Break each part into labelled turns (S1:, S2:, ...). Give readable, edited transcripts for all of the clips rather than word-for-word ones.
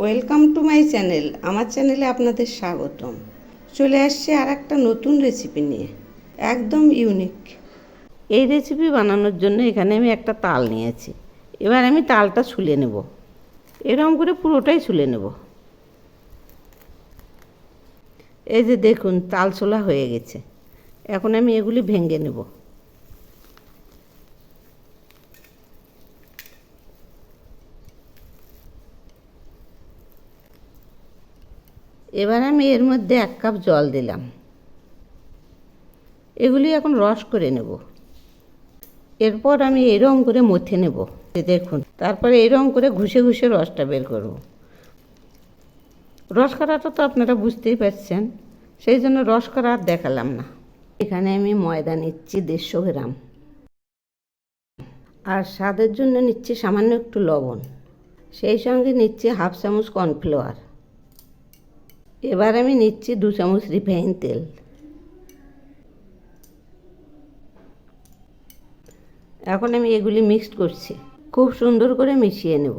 S1: Welcome to my channel. আমার চ্যানেলে আপনাদের স্বাগতম। চলে আসছে আর একটা নতুন রেসিপি নিয়ে, একদম ইউনিক। এই রেসিপি বানানোর জন্য এখানে আমি একটা তাল নিয়েছি। এবার আমি তালটা ছুলে নেব, এরকম করে পুরোটাই ছুলে নেব। এই যে দেখুন, তাল ছোলা হয়ে গেছে। এখন আমি এগুলি ভেঙে নেব। এবার আমি এর মধ্যে 1 কাপ জল দিলাম। এগুলি এখন রস করে নেব। এরপর আমি এরকম করে মথে নেব, দেখুন। তারপরে এরকম করে ঘষে ঘষে রসটা বের করব। রস করাটা তো আপনারা বুঝতেই পারছেন, সেই জন্য রস করা আর দেখালাম না। এখানে আমি ময়দা নিচ্ছি 150 গ্রাম, আর স্বাদের জন্য নিচ্ছি সামান্য একটু লবণ, সেই সঙ্গে নিচ্ছি 1/2 চামচ কর্নফ্লাওয়ার। এবার আমি নিচ্ছি 2 চামচ রিফাইন তেল। এখন আমি এগুলি মিক্সড করছি, খুব সুন্দর করে মিশিয়ে নেব।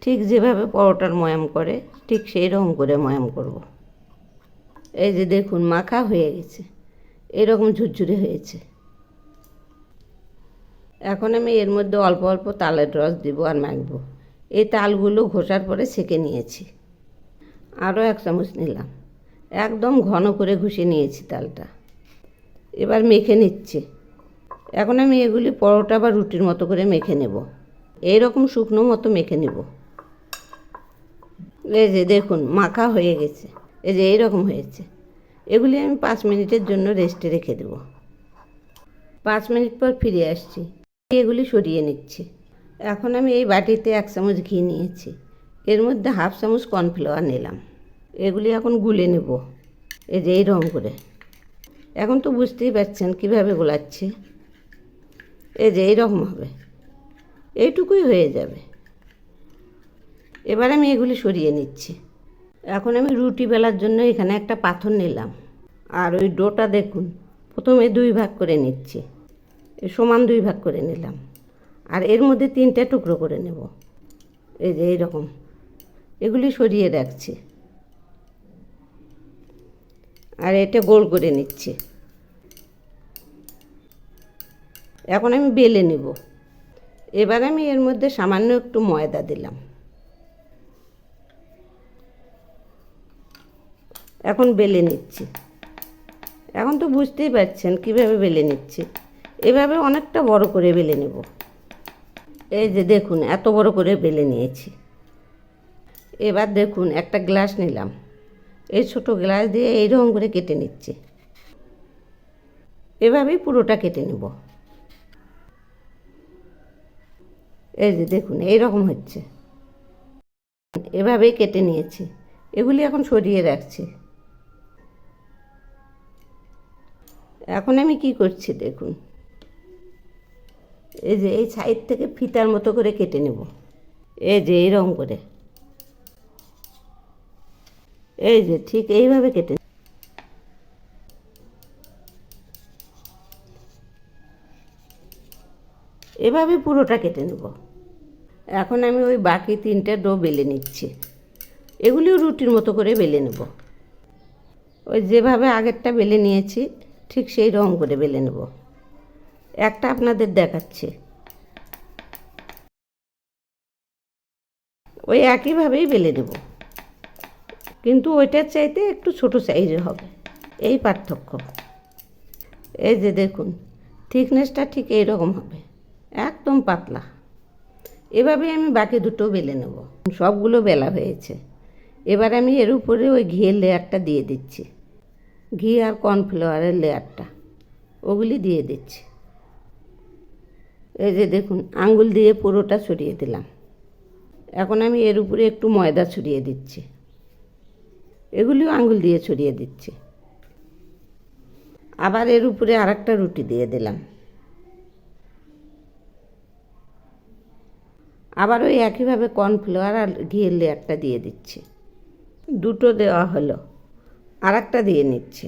S1: ঠিক যেভাবে পরোটার ময়াম করে, ঠিক সেই রকম করে ময়াম করব। এই যে দেখুন, মাখা হয়ে গেছে, এরকম ঝুরঝুরে হয়েছে। এখন আমি এর মধ্যে অল্প অল্প তালের রস দিব আর মাখবো। এই তালগুলো ঘষার পরে ছেঁকে নিয়েছি, আরও 1 চামচ নিলাম। একদম ঘন করে ঘষে নিয়েছি তালটা। এবার মেখে নিচ্ছি। এখন আমি এগুলি পরোটা বা রুটির মতো করে মেখে নেব। এইরকম শুকনো মতো মেখে নেব। এই যে দেখুন, মাখা হয়ে গেছে, এই যে এইরকম হয়েছে। এগুলি আমি 5 মিনিটের জন্য রেস্টে রেখে দেব। 5 মিনিট পর ফিরে আসছি। এগুলি সরিয়ে নিচ্ছি। এখন আমি এই বাটিতে 1 চামচ ঘি নিয়েছি, এর মধ্যে 1/2 চামচ কর্নফ্লাওয়ার নিলাম। এগুলি এখন গুলে নেব, এই যে এইরকম করে। এখন তো বুঝতেই পারছেন কীভাবে গোলাচ্ছি। এই যে এইরকম হবে, এইটুকুই হয়ে যাবে। এবার আমি এগুলি সরিয়ে নিচ্ছি। এখন আমি রুটি বেলার জন্য এখানে একটা পাথর নিলাম, আর ওই ডোটা দেখুন, প্রথমে 2 ভাগ করে নিচ্ছি। সমান 2 ভাগ করে নিলাম, আর এর মধ্যে 3টে টুকরো করে নেব। এই যে এইরকম, এগুলি সরিয়ে রাখছি, আর এটা গোল করে নিচ্ছি। এখন আমি বেলে নেব। এবার আমি এর মধ্যে সামান্য একটু ময়দা দিলাম। এখন বেলে নিচ্ছি। এখন তো বুঝতেই পারছেন কীভাবে বেলে নিচ্ছি। এভাবে অনেকটা বড় করে বেলে নেব। এই যে দেখুন, এত বড় করে বেলে নিয়েছি। এবার দেখুন, একটা গ্লাস নিলাম, এই ছোট গ্লাস দিয়ে এইরকম করে কেটে নিচ্ছি। এভাবেই পুরোটা কেটে নেব। এই যে দেখুন, এইরকম হচ্ছে। এভাবেই কেটে নিয়েছি। এগুলি এখন সরিয়ে রাখছি। এখন আমি কি করছি দেখুন, এই যে এই সাইড থেকে ফিতার মতো করে কেটে নেব। এই যে এইরকম করে, এই যে ঠিক এইভাবে কেটে, এভাবে পুরোটা কেটে নেব। এখন আমি ওই বাকি 3টে ডো বেলে নিচ্ছি। এগুলিও রুটির মতো করে বেলে নেব। ওই যেভাবে আগেরটা বেলে নিয়েছি, ঠিক সেই রকম করে বেলে নেব। একটা আপনাদের দেখাচ্ছি, ওই একইভাবেই বেলে নেব, কিন্তু ওইটার চাইতে একটু ছোট সাইজের হবে, এই পার্থক্য। এই যে দেখুন, থিকনেসটা ঠিক এইরকম হবে, একদম পাতলা। এভাবে আমি বাকি দুটো বেলে নেব। সবগুলো বেলা হয়েছে। এবার আমি এর উপরে ওই ঘিয়ের লেয়ারটা দিয়ে দিচ্ছি, ঘি আর কর্নফ্লাওয়ারের লেয়ারটা, ওগুলি দিয়ে দিচ্ছি। এই যে দেখুন, আঙুল দিয়ে পুরোটা ছড়িয়ে দিলাম। এখন আমি এর উপরে একটু ময়দা ছড়িয়ে দিচ্ছি, এগুলিও আঙুল দিয়ে ছড়িয়ে দিচ্ছি। আবার এর উপরে আরেকটা রুটি দিয়ে দিলাম। আবার ওই একইভাবে কর্নফ্লাওয়ার আর ঘিয়ের লেয়ারটা দিয়ে দিচ্ছি। দুটো দেওয়া হলো, আর একটা দিয়ে নিচ্ছি।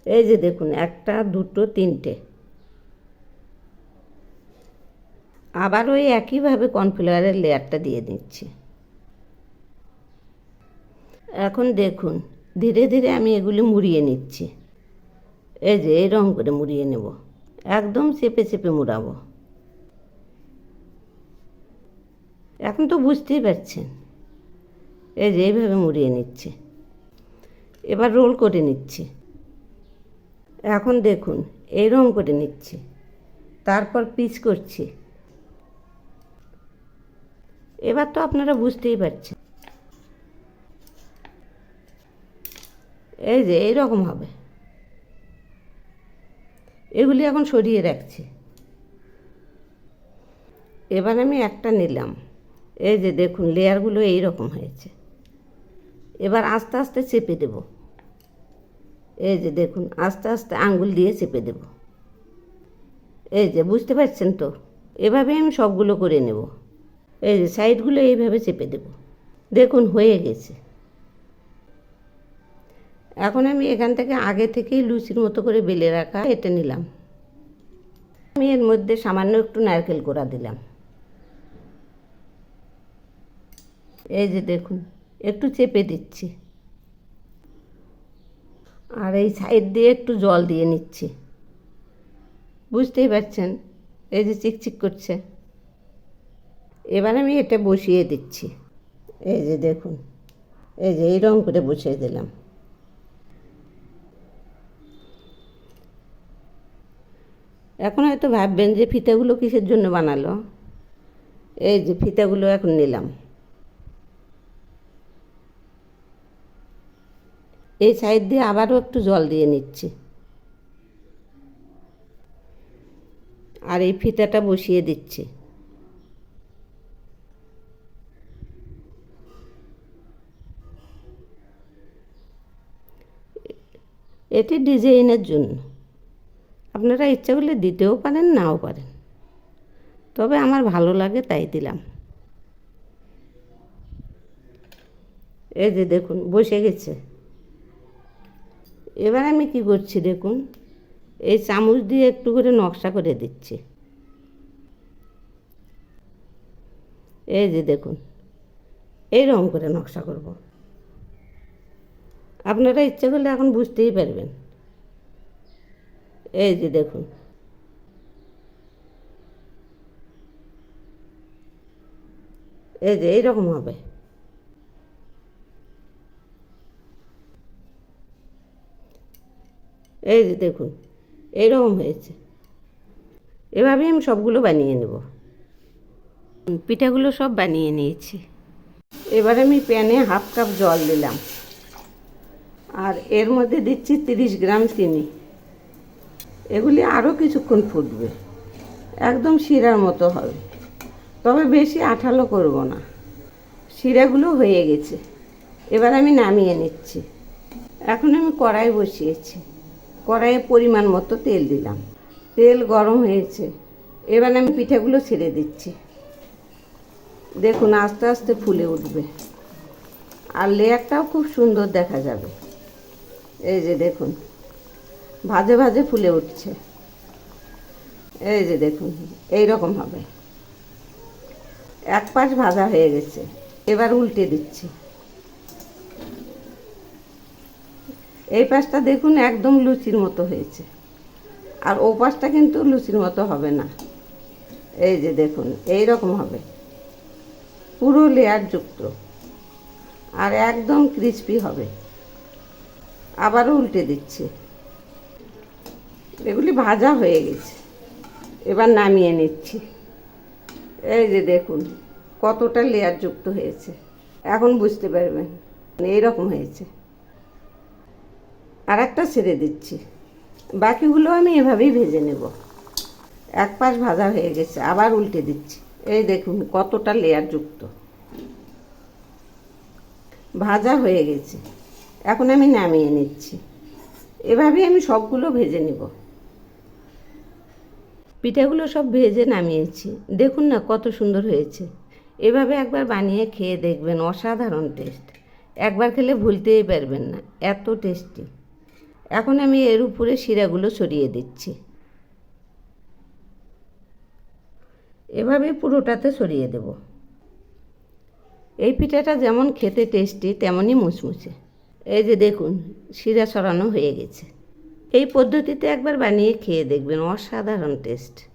S1: এই যে দেখুন, 1, 2, 3টে। আবার ওই একইভাবে কর্নফ্লাওয়ারের লেয়ারটা দিয়ে দিচ্ছি। এখন দেখুন ধীরে ধীরে আমি এগুলি মুড়িয়ে নিচ্ছি। এই যে এরকম করে মুড়িয়ে নেব, একদম চেপে চেপে মুড়াবো। এখন তো বুঝতেই পারছেন, এই যে এইভাবে মুড়িয়ে নিচ্ছি। এবার রোল করে নিচ্ছি। এখন দেখুন এইরকম করে নিচ্ছি, তারপর পিচ করছি। এবার তো আপনারা বুঝতেই পারছেন, এই যে এইরকম হবে। এগুলি এখন সরিয়ে রাখছি। এবার আমি একটা নিলাম, এই যে দেখুন লেয়ারগুলো এইরকম হয়েছে। এবার আস্তে আস্তে চেপে দেব। এই যে দেখুন আস্তে আস্তে আঙ্গুল দিয়ে চেপে দেব। এই যে বুঝতে পারছেন তো, এভাবে আমি সবগুলো করে নেব। এই যে সাইডগুলো এইভাবে চেপে দেব। দেখুন হয়ে গেছে। এখন আমি এখান থেকে আগে থেকেই লুচির মতো করে বেলে রাখা এটা নিলাম। আমি এর মধ্যে সামান্য একটু নারকেল কোড়া দিলাম। এই যে দেখুন একটু চেপে দিচ্ছি, আর এই সাইড দিয়ে একটু জল দিয়ে নিচ্ছি। বুঝতেই পারছেন, এই যে চিকচিক করছে। এবার আমি এটা বসিয়ে দিচ্ছি। এই যে দেখুন, এই যে এইরকম করে বসিয়ে দিলাম। এখন হয়তো ভাববেন যে ফিতাগুলো কিসের জন্য বানালো। এই যে ফিতাগুলো এখন নিলাম, এই সাইড দিয়ে আবারও একটু জল দিয়ে নিচ্ছি, আর এই ফিতাটা বসিয়ে দিচ্ছি। এটি ডিজাইনের জন্য, আপনারা ইচ্ছা করলে দিতেও পারেন নাও পারেন, তবে আমার ভালো লাগে তাই দিলাম। এই যে দেখুন বসে গেছে। এবার আমি কি করছি দেখুন, এই চামচ দিয়ে একটু করে নকশা করে দিচ্ছি। এই যে দেখুন এইরকম করে নকশা করব। আপনারা ইচ্ছে করলে এখন বুঝতেই পারবেন। এই যে দেখুন, এই যে এইরকম হবে। এই যে দেখুন এইরকম হয়েছে। এভাবেই আমি সবগুলো বানিয়ে নেব। পিঠাগুলো সব বানিয়ে নিয়েছি। এবার আমি প্যানে 1/2 কাপ জল দিলাম, আর এর মধ্যে দিচ্ছি 30 গ্রাম চিনি। এগুলি আরও কিছুক্ষণ ফুটবে, একদম শিরার মতো হবে, তবে বেশি আঠালো করব না। শিরাগুলো হয়ে গেছে, এবার আমি নামিয়ে নিচ্ছি। এখন আমি কড়াই বসিয়েছি, কড়াইয়ে পরিমাণ মতো তেল দিলাম। তেল গরম হয়েছে, এবার আমি পিঠাগুলো ছেড়ে দিচ্ছি। দেখুন আস্তে আস্তে ফুলে উঠবে, আর লেয়ারটাও খুব সুন্দর দেখা যাবে। এই যে দেখুন ভাজে ভাজে ফুলে উঠছে। এই যে দেখুন এই রকম হবে। এক পাশ ভাজা হয়ে গেছে, এবার উল্টে দিচ্ছি। এই পাশটা দেখুন একদম লুচির মতো হয়েছে, আর ও পাশটা কিন্তু লুচির মতো হবে না। এই যে দেখুন এই রকম হবে, পুরো লেয়ার যুক্ত, আর একদম ক্রিস্পি হবে। আবারও উল্টে দিচ্ছি। এগুলি ভাজা হয়ে গেছে, এবার নামিয়ে নিচ্ছি। এই যে দেখুন কতটা লেয়ার যুক্ত হয়েছে, এখন বুঝতে পারবেন এইরকম হয়েছে। আর একটা ছেড়ে দিচ্ছি, বাকিগুলো আমি এভাবেই ভেজে নেব। এক পাশ ভাজা হয়ে গেছে, আবার উল্টে দিচ্ছি। এই দেখুন কতটা লেয়ার যুক্ত, ভাজা হয়ে গেছে। এখন আমি নামিয়ে নিচ্ছি। এভাবেই আমি সবগুলো ভেজে নেব। পিঠাগুলো সব ভেজে নামিয়েছি, দেখুন না কত সুন্দর হয়েছে। এভাবে একবার বানিয়ে খেয়ে দেখবেন, অসাধারণ টেস্ট। একবার খেলে ভুলতেই পারবেন না, এত টেস্টি। এখন আমি এর উপরে শিরাগুলো ছড়িয়ে দিচ্ছি। এভাবে পুরোটাতে ছড়িয়ে দেব। এই পিঠাটা যেমন খেতে টেস্টি তেমনই মুচমুচে। এই যে দেখুন, শিরা ছড়ানো হয়ে গেছে। এই পদ্ধতিতে একবার বানিয়ে খেয়ে দেখবেন, অসাধারণ টেস্ট।